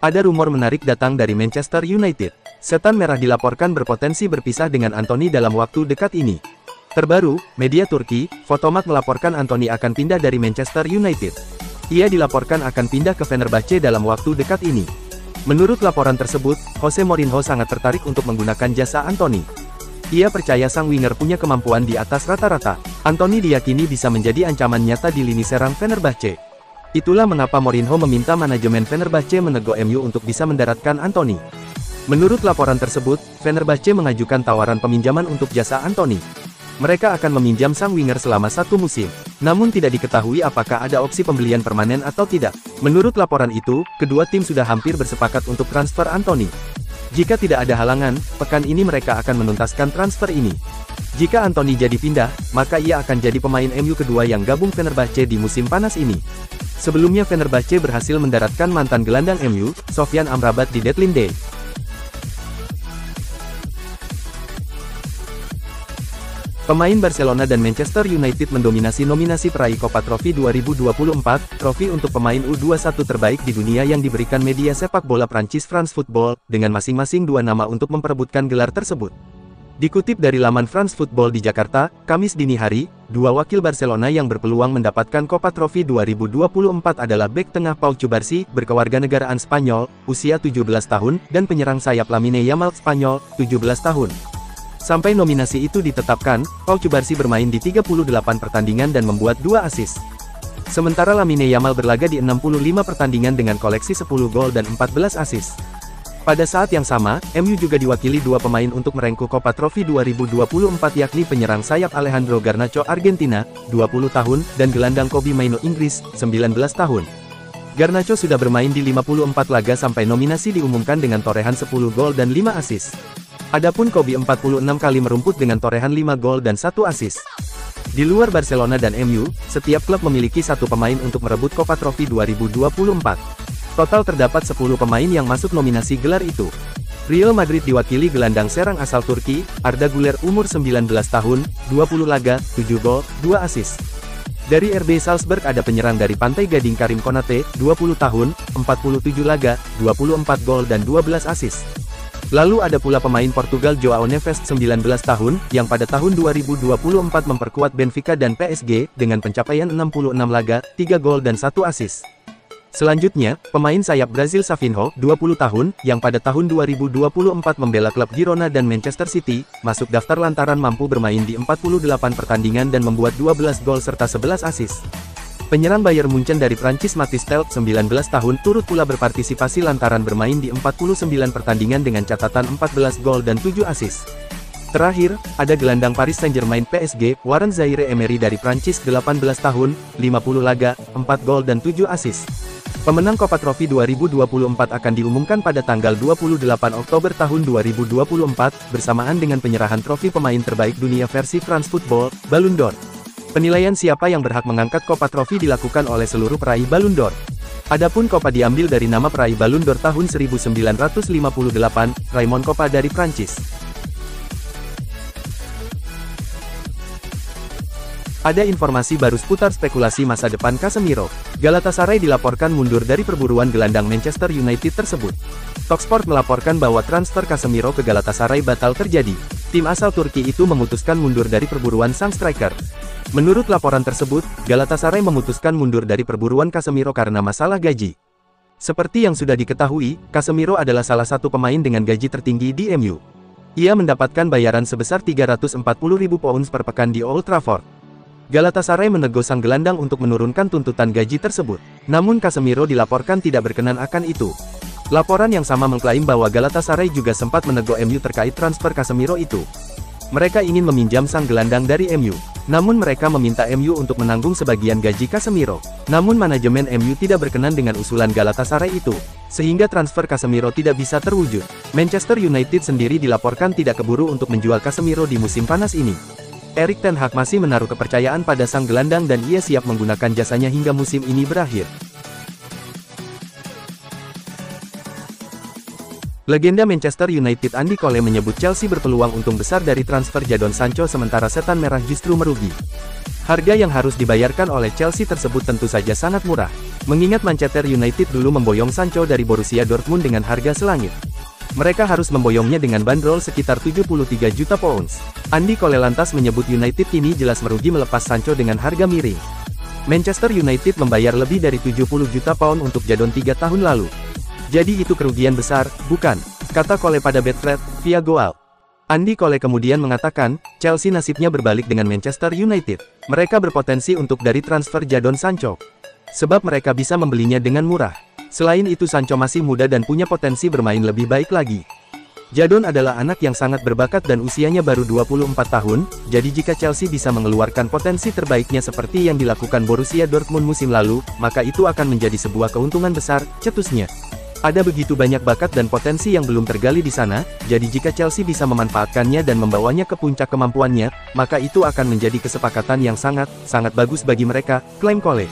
Ada rumor menarik datang dari Manchester United. Setan Merah dilaporkan berpotensi berpisah dengan Antony dalam waktu dekat ini. Terbaru, media Turki, Fotomak melaporkan Antony akan pindah dari Manchester United. Ia dilaporkan akan pindah ke Fenerbahce dalam waktu dekat ini. Menurut laporan tersebut, Jose Mourinho sangat tertarik untuk menggunakan jasa Antony. Ia percaya sang winger punya kemampuan di atas rata-rata. Antony diyakini bisa menjadi ancaman nyata di lini serang Fenerbahce. Itulah mengapa Mourinho meminta manajemen Fenerbahce menegur MU untuk bisa mendaratkan Antony. Menurut laporan tersebut, Fenerbahce mengajukan tawaran peminjaman untuk jasa Antony. Mereka akan meminjam sang winger selama 1 musim. Namun tidak diketahui apakah ada opsi pembelian permanen atau tidak. Menurut laporan itu, kedua tim sudah hampir bersepakat untuk transfer Antony. Jika tidak ada halangan, pekan ini mereka akan menuntaskan transfer ini. Jika Antony jadi pindah, maka ia akan jadi pemain MU kedua yang gabung Fenerbahce di musim panas ini. Sebelumnya Fenerbahce berhasil mendaratkan mantan gelandang MU, Sofyan Amrabat di deadline day. Pemain Barcelona dan Manchester United mendominasi nominasi peraih Copa Trophy 2024, trofi untuk pemain U21 terbaik di dunia yang diberikan media sepak bola Prancis France Football, dengan masing-masing 2 nama untuk memperebutkan gelar tersebut. Dikutip dari laman France Football di Jakarta, Kamis dini hari, 2 wakil Barcelona yang berpeluang mendapatkan Copa Trophy 2024 adalah bek tengah Pau Cubarsí, berkewarganegaraan Spanyol, usia 17 tahun, dan penyerang sayap Lamine Yamal, Spanyol, 17 tahun. Sampai nominasi itu ditetapkan, Pau Cubarsí bermain di 38 pertandingan dan membuat 2 assist. Sementara Lamine Yamal berlaga di 65 pertandingan dengan koleksi 10 gol dan 14 assist. Pada saat yang sama, MU juga diwakili 2 pemain untuk merengkuh Copa Trophy 2024 yakni penyerang sayap Alejandro Garnacho Argentina, 20 tahun, dan gelandang Kobbie Mainoo Inggris, 19 tahun. Garnacho sudah bermain di 54 laga sampai nominasi diumumkan dengan torehan 10 gol dan 5 assist. Adapun Kobbie 46 kali merumput dengan torehan 5 gol dan 1 assist. Di luar Barcelona dan MU, setiap klub memiliki 1 pemain untuk merebut Copa Trophy 2024. Total terdapat 10 pemain yang masuk nominasi gelar itu. Real Madrid diwakili gelandang serang asal Turki, Arda Güler umur 19 tahun, 20 laga, 7 gol, 2 assist. Dari RB Salzburg ada penyerang dari Pantai Gading Karim Konate, 20 tahun, 47 laga, 24 gol dan 12 assist. Lalu ada pula pemain Portugal Joao Neves 19 tahun, yang pada tahun 2024 memperkuat Benfica dan PSG, dengan pencapaian 66 laga, 3 gol dan 1 assist. Selanjutnya, pemain sayap Brazil Savinho, 20 tahun, yang pada tahun 2024 membela klub Girona dan Manchester City, masuk daftar lantaran mampu bermain di 48 pertandingan dan membuat 12 gol serta 11 assist. Penyerang Bayern Munchen dari Prancis Mathys Tel, 19 tahun, turut pula berpartisipasi lantaran bermain di 49 pertandingan dengan catatan 14 gol dan 7 assist. Terakhir, ada gelandang Paris Saint-Germain PSG, Warren Zaïre-Emery dari Prancis, 18 tahun, 50 laga, 4 gol dan 7 assist. Pemenang Copa Trophy 2024 akan diumumkan pada tanggal 28 Oktober tahun 2024, bersamaan dengan penyerahan trofi pemain terbaik dunia versi France Football, Ballon d'Or. Penilaian siapa yang berhak mengangkat Copa Trophy dilakukan oleh seluruh peraih Ballon d'Or. Adapun Copa diambil dari nama peraih Ballon d'Or tahun 1958, Raymond Kopa dari Prancis. Ada informasi baru seputar spekulasi masa depan Casemiro. Galatasaray dilaporkan mundur dari perburuan gelandang Manchester United tersebut. Talksport melaporkan bahwa transfer Casemiro ke Galatasaray batal terjadi. Tim asal Turki itu memutuskan mundur dari perburuan sang striker. Menurut laporan tersebut, Galatasaray memutuskan mundur dari perburuan Casemiro karena masalah gaji. Seperti yang sudah diketahui, Casemiro adalah salah satu pemain dengan gaji tertinggi di MU. Ia mendapatkan bayaran sebesar 340.000 pounds per pekan di Old Trafford. Galatasaray menegur sang gelandang untuk menurunkan tuntutan gaji tersebut. Namun Casemiro dilaporkan tidak berkenan akan itu. Laporan yang sama mengklaim bahwa Galatasaray juga sempat menegur MU terkait transfer Casemiro itu. Mereka ingin meminjam sang gelandang dari MU. Namun mereka meminta MU untuk menanggung sebagian gaji Casemiro. Namun manajemen MU tidak berkenan dengan usulan Galatasaray itu, sehingga transfer Casemiro tidak bisa terwujud. Manchester United sendiri dilaporkan tidak keburu untuk menjual Casemiro di musim panas ini. Erik ten Hag masih menaruh kepercayaan pada sang gelandang dan ia siap menggunakan jasanya hingga musim ini berakhir. Legenda Manchester United Andy Cole menyebut Chelsea berpeluang untung besar dari transfer Jadon Sancho sementara Setan Merah justru merugi. Harga yang harus dibayarkan oleh Chelsea tersebut tentu saja sangat murah. Mengingat Manchester United dulu memboyong Sancho dari Borussia Dortmund dengan harga selangit. Mereka harus memboyongnya dengan bandrol sekitar 73 juta pounds. Andy Cole lantas menyebut United kini jelas merugi melepas Sancho dengan harga miring. Manchester United membayar lebih dari 70 juta pound untuk Jadon 3 tahun lalu. Jadi itu kerugian besar, bukan? Kata Cole pada Betfred, via Goal. Andy Cole kemudian mengatakan, Chelsea nasibnya berbalik dengan Manchester United. Mereka berpotensi untuk dari transfer Jadon Sancho. Sebab mereka bisa membelinya dengan murah. Selain itu Sancho masih muda dan punya potensi bermain lebih baik lagi. Jadon adalah anak yang sangat berbakat dan usianya baru 24 tahun, jadi jika Chelsea bisa mengeluarkan potensi terbaiknya seperti yang dilakukan Borussia Dortmund musim lalu, maka itu akan menjadi sebuah keuntungan besar, cetusnya. Ada begitu banyak bakat dan potensi yang belum tergali di sana, jadi jika Chelsea bisa memanfaatkannya dan membawanya ke puncak kemampuannya, maka itu akan menjadi kesepakatan yang sangat bagus bagi mereka, klaim Cole.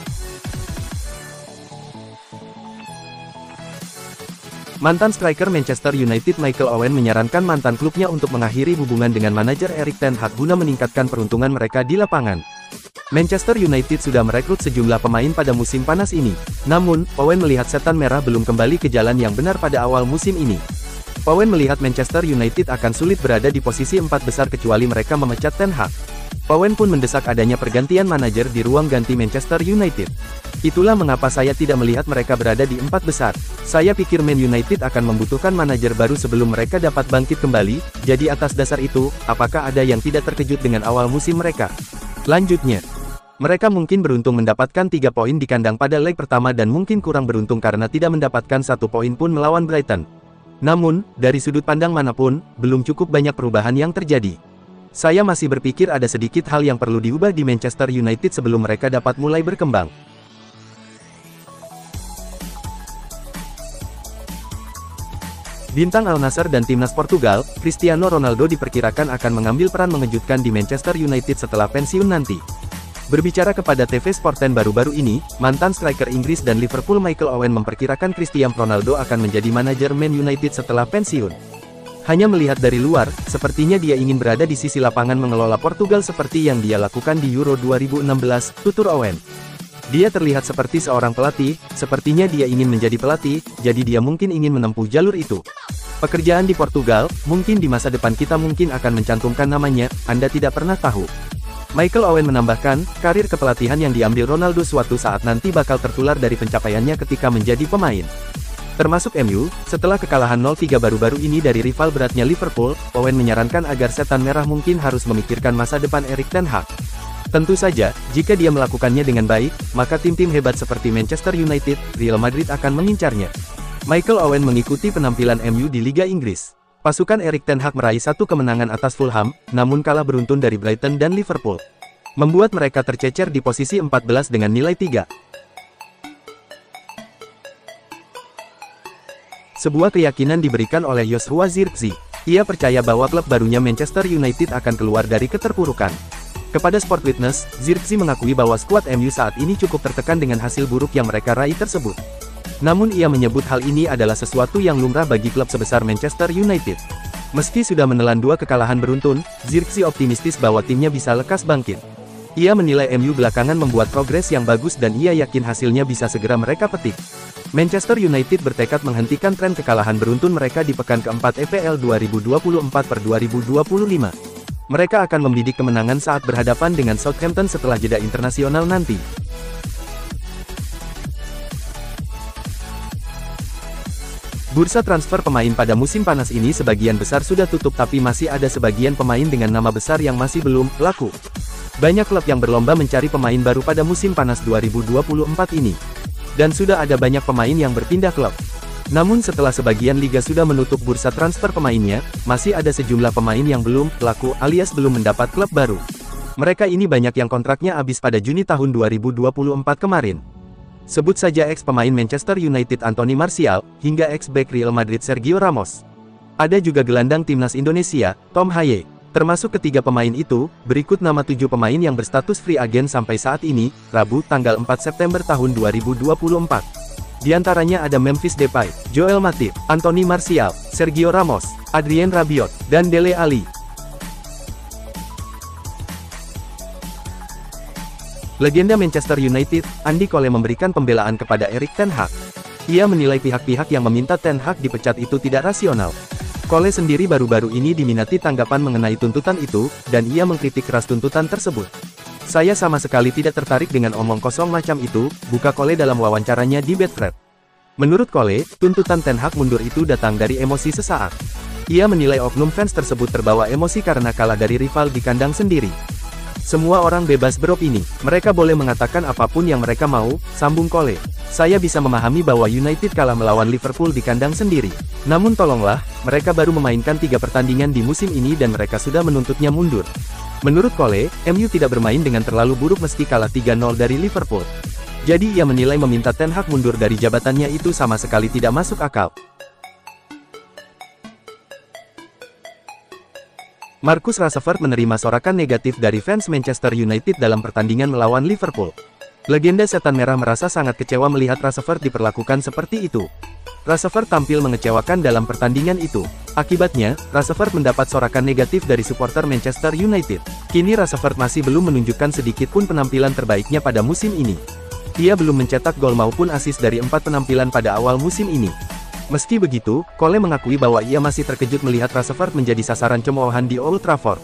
Mantan striker Manchester United Michael Owen menyarankan mantan klubnya untuk mengakhiri hubungan dengan manajer Erik ten Hag guna meningkatkan peruntungan mereka di lapangan. Manchester United sudah merekrut sejumlah pemain pada musim panas ini. Namun, Owen melihat setan merah belum kembali ke jalan yang benar pada awal musim ini. Owen melihat Manchester United akan sulit berada di posisi 4 besar kecuali mereka memecat Ten Hag. Owen pun mendesak adanya pergantian manajer di ruang ganti Manchester United. Itulah mengapa saya tidak melihat mereka berada di 4 besar. Saya pikir Man United akan membutuhkan manajer baru sebelum mereka dapat bangkit kembali, jadi atas dasar itu, apakah ada yang tidak terkejut dengan awal musim mereka? Lanjutnya, mereka mungkin beruntung mendapatkan 3 poin di kandang pada leg pertama dan mungkin kurang beruntung karena tidak mendapatkan 1 poin pun melawan Brighton. Namun, dari sudut pandang manapun, belum cukup banyak perubahan yang terjadi. Saya masih berpikir ada sedikit hal yang perlu diubah di Manchester United sebelum mereka dapat mulai berkembang. Bintang Al Nassr dan timnas Portugal, Cristiano Ronaldo diperkirakan akan mengambil peran mengejutkan di Manchester United setelah pensiun nanti. Berbicara kepada TV Sport 10 baru-baru ini, mantan striker Inggris dan Liverpool Michael Owen memperkirakan Cristiano Ronaldo akan menjadi manajer Man United setelah pensiun. Hanya melihat dari luar, sepertinya dia ingin berada di sisi lapangan mengelola Portugal seperti yang dia lakukan di Euro 2016, tutur Owen. Dia terlihat seperti seorang pelatih, sepertinya dia ingin menjadi pelatih, jadi dia mungkin ingin menempuh jalur itu. Pekerjaan di Portugal, mungkin di masa depan kita mungkin akan mencantumkan namanya, Anda tidak pernah tahu. Michael Owen menambahkan, karir kepelatihan yang diambil Ronaldo suatu saat nanti bakal tertular dari pencapaiannya ketika menjadi pemain. Termasuk MU, setelah kekalahan 0-3 baru-baru ini dari rival beratnya Liverpool, Owen menyarankan agar setan merah mungkin harus memikirkan masa depan Erik ten Hag. Tentu saja, jika dia melakukannya dengan baik, maka tim-tim hebat seperti Manchester United, Real Madrid akan mengincarnya. Michael Owen mengikuti penampilan MU di Liga Inggris. Pasukan Erik ten Hag meraih 1 kemenangan atas Fulham, namun kalah beruntun dari Brighton dan Liverpool. Membuat mereka tercecer di posisi 14 dengan nilai 3. Sebuah keyakinan diberikan oleh Joshua Zirkzee. Ia percaya bahwa klub barunya Manchester United akan keluar dari keterpurukan. Kepada Sport Witness, Zirkzee mengakui bahwa skuad MU saat ini cukup tertekan dengan hasil buruk yang mereka raih tersebut. Namun ia menyebut hal ini adalah sesuatu yang lumrah bagi klub sebesar Manchester United. Meski sudah menelan 2 kekalahan beruntun, Zirkzee optimistis bahwa timnya bisa lekas bangkit. Ia menilai MU belakangan membuat progres yang bagus dan ia yakin hasilnya bisa segera mereka petik. Manchester United bertekad menghentikan tren kekalahan beruntun mereka di pekan keempat EPL 2024/2025. Mereka akan membidik kemenangan saat berhadapan dengan Southampton setelah jeda internasional nanti. Bursa transfer pemain pada musim panas ini sebagian besar sudah tutup tapi masih ada sebagian pemain dengan nama besar yang masih belum laku. Banyak klub yang berlomba mencari pemain baru pada musim panas 2024 ini. Dan sudah ada banyak pemain yang berpindah klub. Namun setelah sebagian liga sudah menutup bursa transfer pemainnya, masih ada sejumlah pemain yang belum laku alias belum mendapat klub baru. Mereka ini banyak yang kontraknya habis pada Juni tahun 2024 kemarin. Sebut saja ex-pemain Manchester United Anthony Martial, hingga ex-back Real Madrid Sergio Ramos. Ada juga gelandang timnas Indonesia, Tom Haye. Termasuk ketiga pemain itu, berikut nama 7 pemain yang berstatus free agent sampai saat ini, Rabu tanggal 4 September tahun 2024. Di antaranya ada Memphis Depay, Joel Matip, Anthony Martial, Sergio Ramos, Adrien Rabiot, dan Dele Alli. Legenda Manchester United, Andy Cole memberikan pembelaan kepada Erik ten Hag. Ia menilai pihak-pihak yang meminta Ten Hag dipecat itu tidak rasional. Cole sendiri baru-baru ini diminati tanggapan mengenai tuntutan itu, dan ia mengkritik keras tuntutan tersebut. Saya sama sekali tidak tertarik dengan omong kosong macam itu, buka Cole dalam wawancaranya di Betfred. Menurut Cole, tuntutan Ten Hag mundur itu datang dari emosi sesaat. Ia menilai oknum fans tersebut terbawa emosi karena kalah dari rival di kandang sendiri. Semua orang bebas beropini, mereka boleh mengatakan apapun yang mereka mau, sambung Cole. Saya bisa memahami bahwa United kalah melawan Liverpool di kandang sendiri. Namun tolonglah, mereka baru memainkan 3 pertandingan di musim ini dan mereka sudah menuntutnya mundur. Menurut Cole, MU tidak bermain dengan terlalu buruk meski kalah 3-0 dari Liverpool. Jadi ia menilai meminta Ten Hag mundur dari jabatannya itu sama sekali tidak masuk akal. Marcus Rashford menerima sorakan negatif dari fans Manchester United dalam pertandingan melawan Liverpool. Legenda Setan Merah merasa sangat kecewa melihat Rashford diperlakukan seperti itu. Rashford tampil mengecewakan dalam pertandingan itu. Akibatnya, Rashford mendapat sorakan negatif dari supporter Manchester United. Kini Rashford masih belum menunjukkan sedikit pun penampilan terbaiknya pada musim ini. Ia belum mencetak gol maupun assist dari 4 penampilan pada awal musim ini. Meski begitu, Cole mengakui bahwa ia masih terkejut melihat Rashford menjadi sasaran cemoohan di Old Trafford.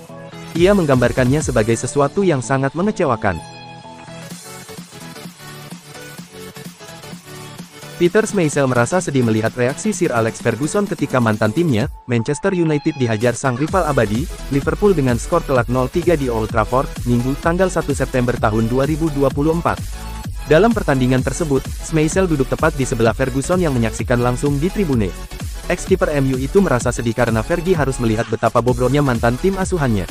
Ia menggambarkannya sebagai sesuatu yang sangat mengecewakan. Peter Schmeichel merasa sedih melihat reaksi Sir Alex Ferguson ketika mantan timnya, Manchester United dihajar sang rival abadi, Liverpool dengan skor telak 0-3 di Old Trafford, Minggu, tanggal 1 September tahun 2024. Dalam pertandingan tersebut, Schmeichel duduk tepat di sebelah Ferguson yang menyaksikan langsung di tribune. Ex-kiper MU itu merasa sedih karena Fergie harus melihat betapa bobroknya mantan tim asuhannya.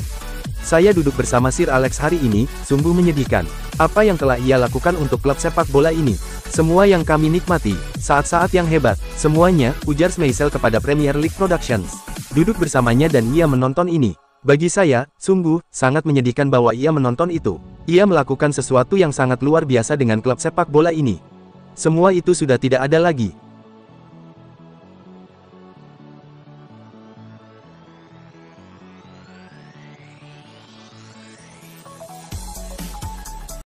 Saya duduk bersama Sir Alex hari ini, sungguh menyedihkan. Apa yang telah ia lakukan untuk klub sepak bola ini? Semua yang kami nikmati, saat-saat yang hebat, semuanya, ujar Schmeichel kepada Premier League Productions. Duduk bersamanya dan ia menonton ini. Bagi saya, sungguh, sangat menyedihkan bahwa ia menonton itu. Ia melakukan sesuatu yang sangat luar biasa dengan klub sepak bola ini. Semua itu sudah tidak ada lagi.